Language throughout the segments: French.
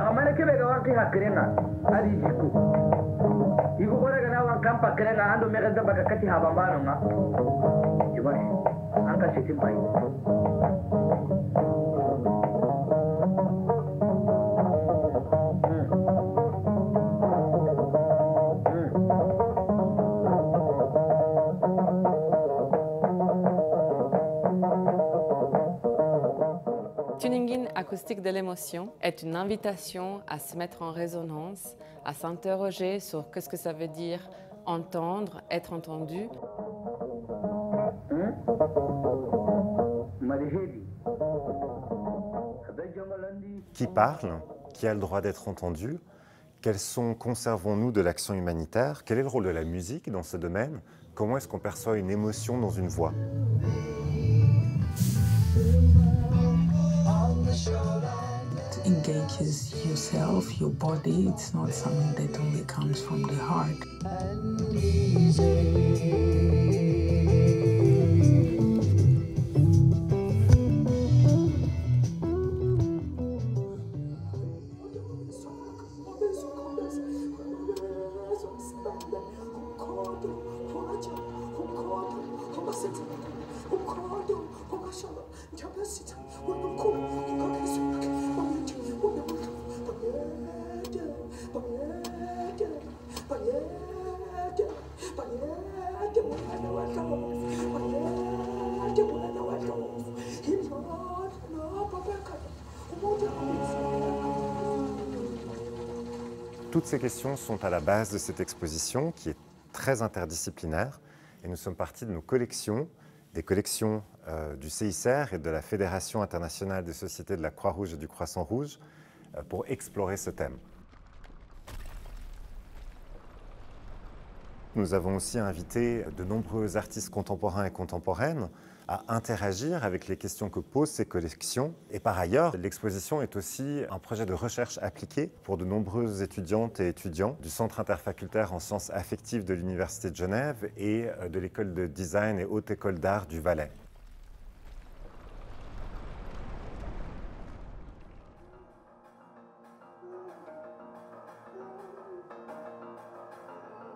Amana kebe ga wanki hakrenga ali jiku. Igu gore ga na wan kampa krenga ando me ga baka kati habambano nga. Jibani anka sitim pai. Tuning acoustique de l'émotion est une invitation à se mettre en résonance, à s'interroger sur qu'est-ce que ça veut dire entendre, être entendu. Qui parle? Qui a le droit d'être entendu? Quels sons conservons-nous de l'action humanitaire? Quel est le rôle de la musique dans ce domaine? Comment est-ce qu'on perçoit une émotion dans une voix? It engages yourself, your body. It's not something that only comes from the heart. Toutes ces questions sont à la base de cette exposition qui est très interdisciplinaire et nous sommes partis de nos collections, des collections du CICR et de la Fédération internationale des sociétés de la Croix-Rouge et du Croissant-Rouge pour explorer ce thème. Nous avons aussi invité de nombreux artistes contemporains et contemporaines à interagir avec les questions que posent ces collections. Et par ailleurs, l'exposition est aussi un projet de recherche appliquée pour de nombreuses étudiantes et étudiants du Centre interfacultaire en sciences affectives de l'Université de Genève et de l'École de design et Haute École d'art du Valais.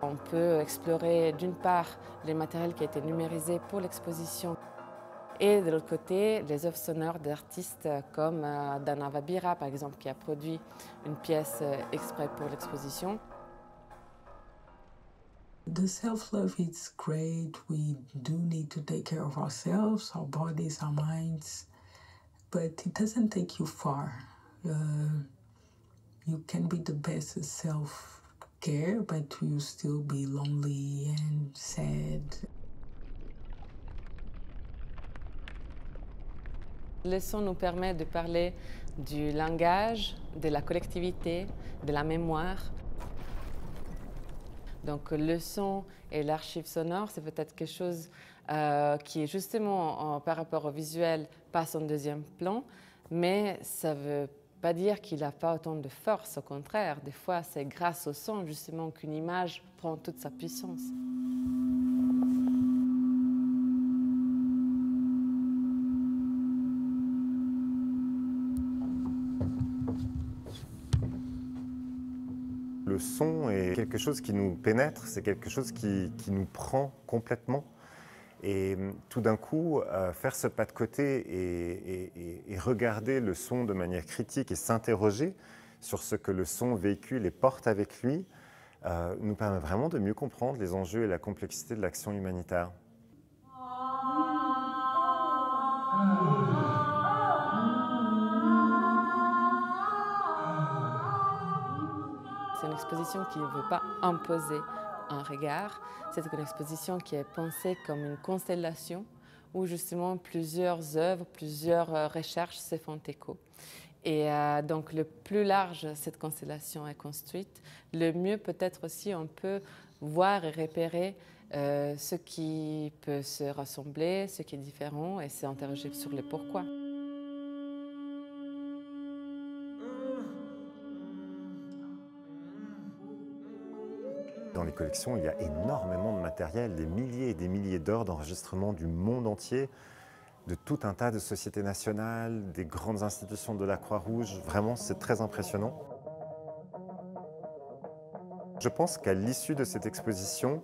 On peut explorer d'une part les matériels qui ont été numérisés pour l'exposition et de l'autre côté les œuvres sonores d'artistes comme Dana Vabira par exemple qui a produit une pièce exprès pour l'exposition. The self-love is great. We do need to take care of ourselves, our bodies, our minds, but it doesn't take you far. You can be the best self-care, but you still be lonely and sad. Le son nous permet de parler du langage, de la collectivité, de la mémoire. Donc le son et l'archive sonore, c'est peut-être quelque chose qui est justement par rapport au visuel passe en deuxième plan, mais ça ne veut pas dire qu'il n'a pas autant de force, au contraire. Des fois, c'est grâce au son justement qu'une image prend toute sa puissance. Le son est quelque chose qui nous pénètre, c'est quelque chose qui nous prend complètement. Et tout d'un coup, faire ce pas de côté et regarder le son de manière critique et s'interroger sur ce que le son véhicule et porte avec lui, nous permet vraiment de mieux comprendre les enjeux et la complexité de l'action humanitaire. C'est une exposition qui ne veut pas imposer un regard. C'est une exposition qui est pensée comme une constellation où justement plusieurs œuvres, plusieurs recherches se font écho. Et donc le plus large cette constellation est construite, le mieux peut-être aussi on peut voir et repérer ce qui peut se ressembler, ce qui est différent et s'interroger sur le pourquoi. Dans les collections, il y a énormément de matériel, des milliers et des milliers d'heures d'enregistrement du monde entier, de tout un tas de sociétés nationales, des grandes institutions de la Croix-Rouge. Vraiment, c'est très impressionnant. Je pense qu'à l'issue de cette exposition,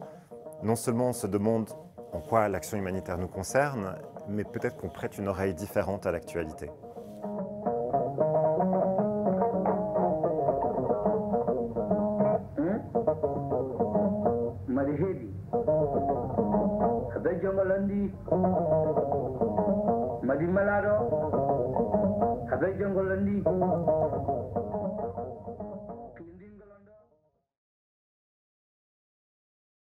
non seulement on se demande en quoi l'action humanitaire nous concerne, mais peut-être qu'on prête une oreille différente à l'actualité. Madi malado, habay jongolandi.